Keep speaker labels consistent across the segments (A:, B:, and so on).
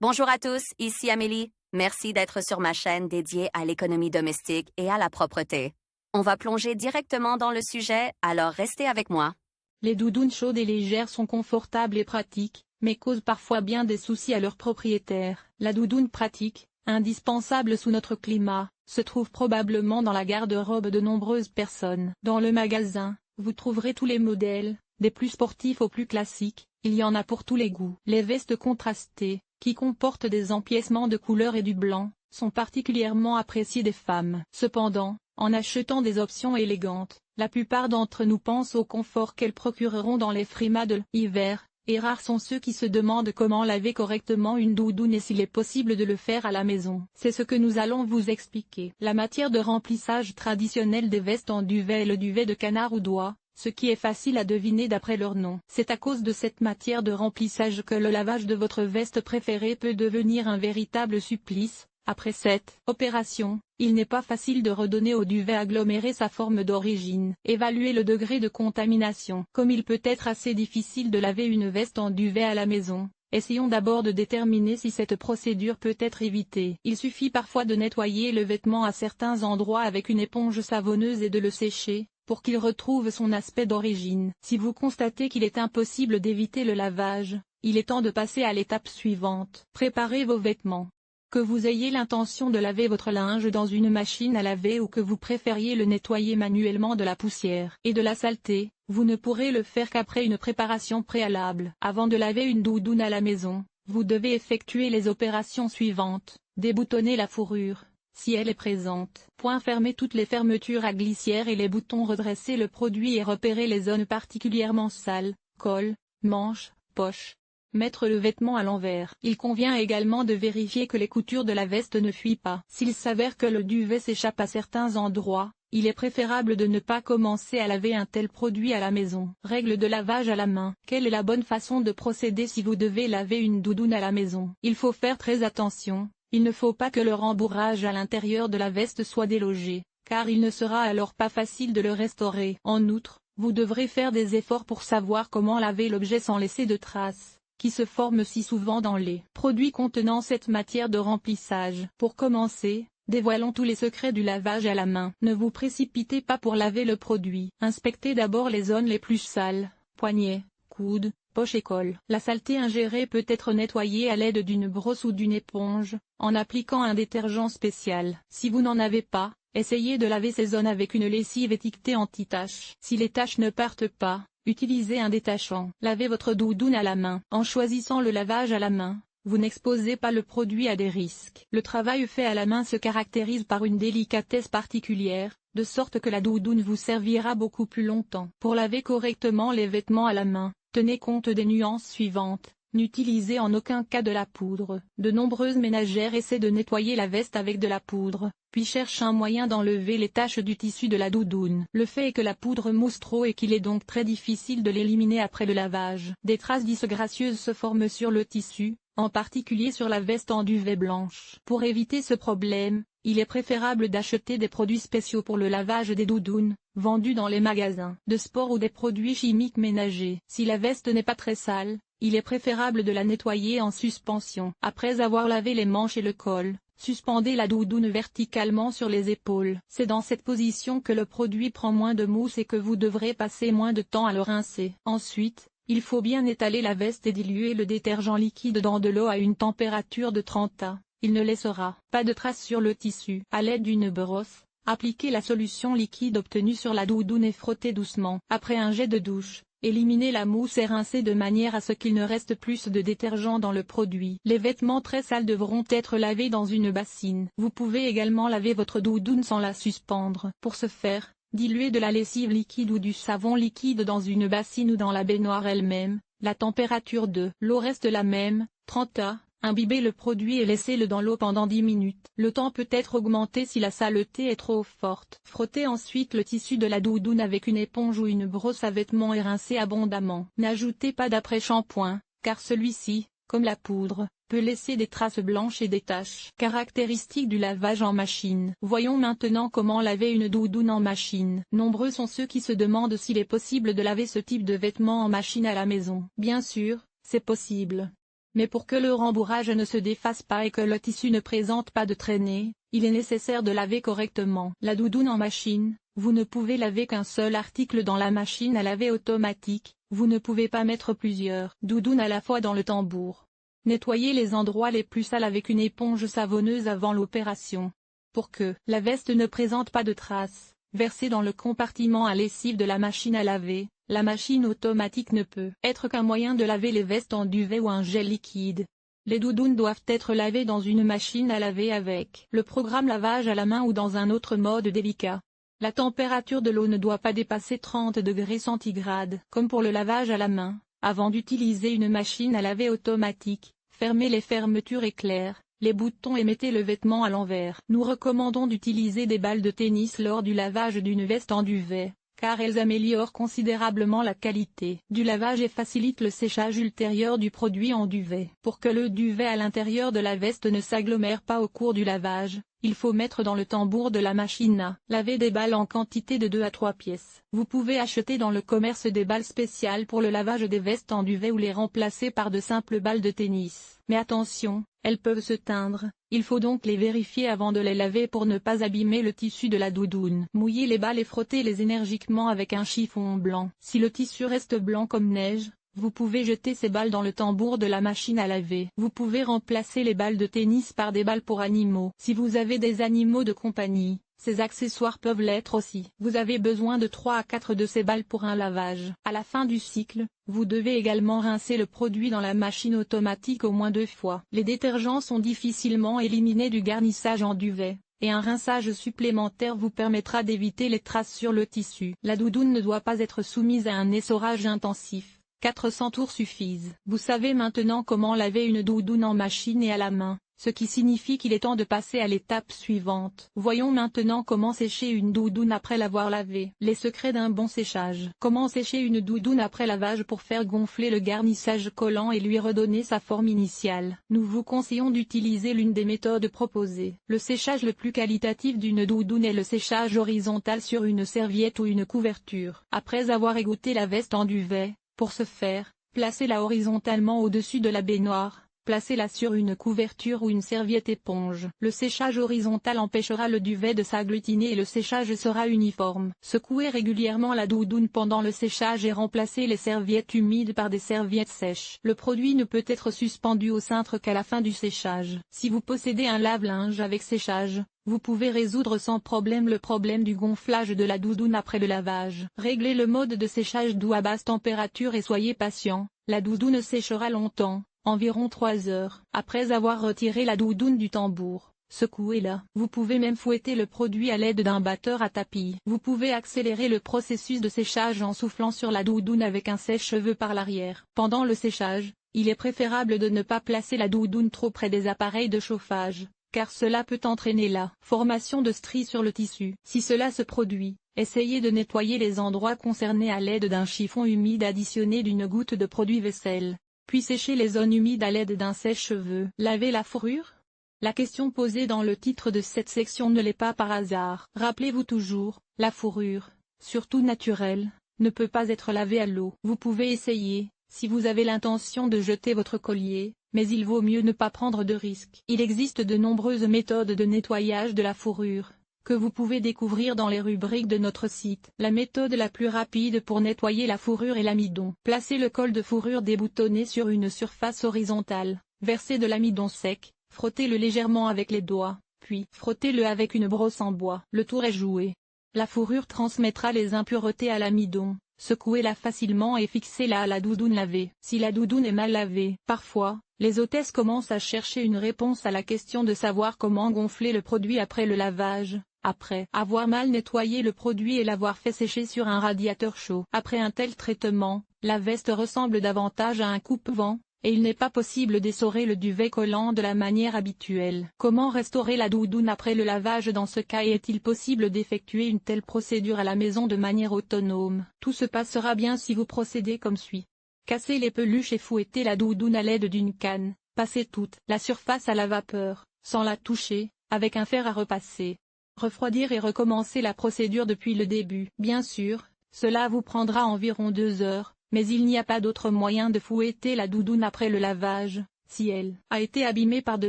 A: Bonjour à tous, ici Amélie. Merci d'être sur ma chaîne dédiée à l'économie domestique et à la propreté. On va plonger directement dans le sujet, alors restez avec moi.
B: Les doudounes chaudes et légères sont confortables et pratiques, mais causent parfois bien des soucis à leurs propriétaires. La doudoune pratique, indispensable sous notre climat, se trouve probablement dans la garde-robe de nombreuses personnes. Dans le magasin, vous trouverez tous les modèles, des plus sportifs aux plus classiques, il y en a pour tous les goûts. Les vestes contrastées, qui comportent des empiècements de couleur et du blanc, sont particulièrement appréciées des femmes. Cependant, en achetant des options élégantes, la plupart d'entre nous pensent au confort qu'elles procureront dans les frimas de l'hiver, et rares sont ceux qui se demandent comment laver correctement une doudoune et s'il est possible de le faire à la maison. C'est ce que nous allons vous expliquer. La matière de remplissage traditionnelle des vestes en duvet est le duvet de canard ou d'oie, ce qui est facile à deviner d'après leur nom. C'est à cause de cette matière de remplissage que le lavage de votre veste préférée peut devenir un véritable supplice. Après cette opération, il n'est pas facile de redonner au duvet aggloméré sa forme d'origine. Évaluer le degré de contamination. Comme il peut être assez difficile de laver une veste en duvet à la maison, essayons d'abord de déterminer si cette procédure peut être évitée. Il suffit parfois de nettoyer le vêtement à certains endroits avec une éponge savonneuse et de le sécher, pour qu'il retrouve son aspect d'origine. Si vous constatez qu'il est impossible d'éviter le lavage, il est temps de passer à l'étape suivante. Préparez vos vêtements. Que vous ayez l'intention de laver votre linge dans une machine à laver ou que vous préfériez le nettoyer manuellement de la poussière et de la saleté, vous ne pourrez le faire qu'après une préparation préalable. Avant de laver une doudoune à la maison, vous devez effectuer les opérations suivantes. Déboutonner la fourrure, si elle est présente. Fermer toutes les fermetures à glissière et les boutons, redresser le produit et repérer les zones particulièrement sales, col, manches, poches. Mettre le vêtement à l'envers. Il convient également de vérifier que les coutures de la veste ne fuient pas. S'il s'avère que le duvet s'échappe à certains endroits, il est préférable de ne pas commencer à laver un tel produit à la maison. Règle de lavage à la main. Quelle est la bonne façon de procéder si vous devez laver une doudoune à la maison? Il faut faire très attention, il ne faut pas que le rembourrage à l'intérieur de la veste soit délogé, car il ne sera alors pas facile de le restaurer. En outre, vous devrez faire des efforts pour savoir comment laver l'objet sans laisser de traces, qui se forment si souvent dans les produits contenant cette matière de remplissage. Pour commencer, dévoilons tous les secrets du lavage à la main. Ne vous précipitez pas pour laver le produit. Inspectez d'abord les zones les plus sales, poignets, coudes, poches et col. La saleté ingérée peut être nettoyée à l'aide d'une brosse ou d'une éponge, en appliquant un détergent spécial. Si vous n'en avez pas, essayez de laver ces zones avec une lessive étiquetée anti-taches. Si les taches ne partent pas, utilisez un détachant. Lavez votre doudoune à la main. En choisissant le lavage à la main, vous n'exposez pas le produit à des risques. Le travail fait à la main se caractérise par une délicatesse particulière, de sorte que la doudoune vous servira beaucoup plus longtemps. Pour laver correctement les vêtements à la main, tenez compte des nuances suivantes. N'utilisez en aucun cas de la poudre. De nombreuses ménagères essaient de nettoyer la veste avec de la poudre, puis cherchent un moyen d'enlever les taches du tissu de la doudoune. Le fait est que la poudre mousse trop et qu'il est donc très difficile de l'éliminer après le lavage. Des traces disgracieuses se forment sur le tissu, en particulier sur la veste en duvet blanche. Pour éviter ce problème, il est préférable d'acheter des produits spéciaux pour le lavage des doudounes, vendus dans les magasins de sport ou des produits chimiques ménagers. Si la veste n'est pas très sale, il est préférable de la nettoyer en suspension. Après avoir lavé les manches et le col, suspendez la doudoune verticalement sur les épaules. C'est dans cette position que le produit prend moins de mousse et que vous devrez passer moins de temps à le rincer. Ensuite, il faut bien étaler la veste et diluer le détergent liquide dans de l'eau à une température de 30 à. Il ne laissera pas de traces sur le tissu. À l'aide d'une brosse, appliquez la solution liquide obtenue sur la doudoune et frottez doucement. Après un jet de douche, éliminez la mousse et rincez de manière à ce qu'il ne reste plus de détergent dans le produit. Les vêtements très sales devront être lavés dans une bassine. Vous pouvez également laver votre doudoune sans la suspendre. Pour ce faire, diluez de la lessive liquide ou du savon liquide dans une bassine ou dans la baignoire elle-même. La température de l'eau reste la même, 30 à. Imbibez le produit et laissez-le dans l'eau pendant 10 minutes. Le temps peut être augmenté si la saleté est trop forte. Frottez ensuite le tissu de la doudoune avec une éponge ou une brosse à vêtements et rincez abondamment. N'ajoutez pas d'après-shampoing, car celui-ci, comme la poudre, peut laisser des traces blanches et des taches. Caractéristiques du lavage en machine. Voyons maintenant comment laver une doudoune en machine. Nombreux sont ceux qui se demandent s'il est possible de laver ce type de vêtements en machine à la maison. Bien sûr, c'est possible. Mais pour que le rembourrage ne se défasse pas et que le tissu ne présente pas de traînées, il est nécessaire de laver correctement. La doudoune en machine, vous ne pouvez laver qu'un seul article dans la machine à laver automatique, vous ne pouvez pas mettre plusieurs doudounes à la fois dans le tambour. Nettoyez les endroits les plus sales avec une éponge savonneuse avant l'opération. Pour que la veste ne présente pas de traces, versez dans le compartiment à lessive de la machine à laver. La machine automatique ne peut être qu'un moyen de laver les vestes en duvet ou un gel liquide. Les doudounes doivent être lavées dans une machine à laver avec le programme lavage à la main ou dans un autre mode délicat. La température de l'eau ne doit pas dépasser 30 degrés centigrades. Comme pour le lavage à la main, avant d'utiliser une machine à laver automatique, fermez les fermetures éclairs, les boutons et mettez le vêtement à l'envers. Nous recommandons d'utiliser des balles de tennis lors du lavage d'une veste en duvet, car elles améliorent considérablement la qualité du lavage et facilitent le séchage ultérieur du produit en duvet. Pour que le duvet à l'intérieur de la veste ne s'agglomère pas au cours du lavage, il faut mettre dans le tambour de la machine à laver des balles en quantité de 2 à 3 pièces. Vous pouvez acheter dans le commerce des balles spéciales pour le lavage des vestes en duvet ou les remplacer par de simples balles de tennis. Mais attention, elles peuvent se teindre, il faut donc les vérifier avant de les laver pour ne pas abîmer le tissu de la doudoune. Mouillez les balles et frottez-les énergiquement avec un chiffon blanc. Si le tissu reste blanc comme neige, vous pouvez jeter ces balles dans le tambour de la machine à laver. Vous pouvez remplacer les balles de tennis par des balles pour animaux. Si vous avez des animaux de compagnie, ces accessoires peuvent l'être aussi. Vous avez besoin de 3 à 4 de ces balles pour un lavage. À la fin du cycle, vous devez également rincer le produit dans la machine automatique au moins 2 fois. Les détergents sont difficilement éliminés du garnissage en duvet, et un rinçage supplémentaire vous permettra d'éviter les traces sur le tissu. La doudoune ne doit pas être soumise à un essorage intensif. 400 tours suffisent. Vous savez maintenant comment laver une doudoune en machine et à la main, ce qui signifie qu'il est temps de passer à l'étape suivante. Voyons maintenant comment sécher une doudoune après l'avoir lavée. Les secrets d'un bon séchage. Comment sécher une doudoune après lavage pour faire gonfler le garnissage collant et lui redonner sa forme initiale. Nous vous conseillons d'utiliser l'une des méthodes proposées. Le séchage le plus qualitatif d'une doudoune est le séchage horizontal sur une serviette ou une couverture. Après avoir égoutté la veste en duvet, pour ce faire, placez-la horizontalement au-dessus de la baignoire, placez-la sur une couverture ou une serviette éponge. Le séchage horizontal empêchera le duvet de s'agglutiner et le séchage sera uniforme. Secouez régulièrement la doudoune pendant le séchage et remplacez les serviettes humides par des serviettes sèches. Le produit ne peut être suspendu au cintre qu'à la fin du séchage. Si vous possédez un lave-linge avec séchage, vous pouvez résoudre sans problème le problème du gonflage de la doudoune après le lavage. Réglez le mode de séchage doux à basse température et soyez patient, la doudoune séchera longtemps, environ 3 heures. Après avoir retiré la doudoune du tambour, secouez-la. Vous pouvez même fouetter le produit à l'aide d'un batteur à tapis. Vous pouvez accélérer le processus de séchage en soufflant sur la doudoune avec un sèche-cheveux par l'arrière. Pendant le séchage, il est préférable de ne pas placer la doudoune trop près des appareils de chauffage, car cela peut entraîner la formation de stries sur le tissu. Si cela se produit, essayez de nettoyer les endroits concernés à l'aide d'un chiffon humide additionné d'une goutte de produit vaisselle, puis sécher les zones humides à l'aide d'un sèche-cheveux. Laver la fourrure? La question posée dans le titre de cette section ne l'est pas par hasard. Rappelez-vous toujours, la fourrure, surtout naturelle, ne peut pas être lavée à l'eau. Vous pouvez essayer, si vous avez l'intention de jeter votre collier, mais il vaut mieux ne pas prendre de risques. Il existe de nombreuses méthodes de nettoyage de la fourrure, que vous pouvez découvrir dans les rubriques de notre site. La méthode la plus rapide pour nettoyer la fourrure est l'amidon. Placez le col de fourrure déboutonné sur une surface horizontale, versez de l'amidon sec, frottez-le légèrement avec les doigts, puis frottez-le avec une brosse en bois. Le tour est joué. La fourrure transmettra les impuretés à l'amidon. Secouez-la facilement et fixez-la à la doudoune lavée. Si la doudoune est mal lavée, parfois, les hôtesses commencent à chercher une réponse à la question de savoir comment gonfler le produit après le lavage, après avoir mal nettoyé le produit et l'avoir fait sécher sur un radiateur chaud. Après un tel traitement, la veste ressemble davantage à un coupe-vent, et il n'est pas possible d'essorer le duvet collant de la manière habituelle. Comment restaurer la doudoune après le lavage dans ce cas et est-il possible d'effectuer une telle procédure à la maison de manière autonome? Tout se passera bien si vous procédez comme suit. Cassez les peluches et fouettez la doudoune à l'aide d'une canne, passez toute la surface à la vapeur, sans la toucher, avec un fer à repasser. Refroidir et recommencer la procédure depuis le début. Bien sûr, cela vous prendra environ 2 heures. Mais il n'y a pas d'autre moyen de fouetter la doudoune après le lavage, si elle a été abîmée par de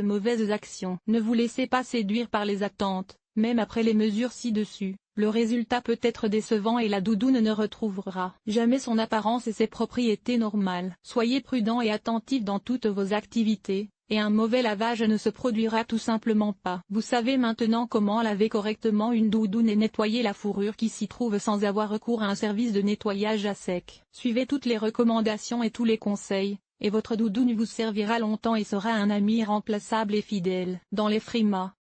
B: mauvaises actions. Ne vous laissez pas séduire par les attentes, même après les mesures ci-dessus. Le résultat peut être décevant et la doudoune ne retrouvera jamais son apparence et ses propriétés normales. Soyez prudent et attentif dans toutes vos activités, et un mauvais lavage ne se produira tout simplement pas. Vous savez maintenant comment laver correctement une doudoune et nettoyer la fourrure qui s'y trouve sans avoir recours à un service de nettoyage à sec. Suivez toutes les recommandations et tous les conseils, et votre doudoune vous servira longtemps et sera un ami irremplaçable et fidèle. Dans les frimas,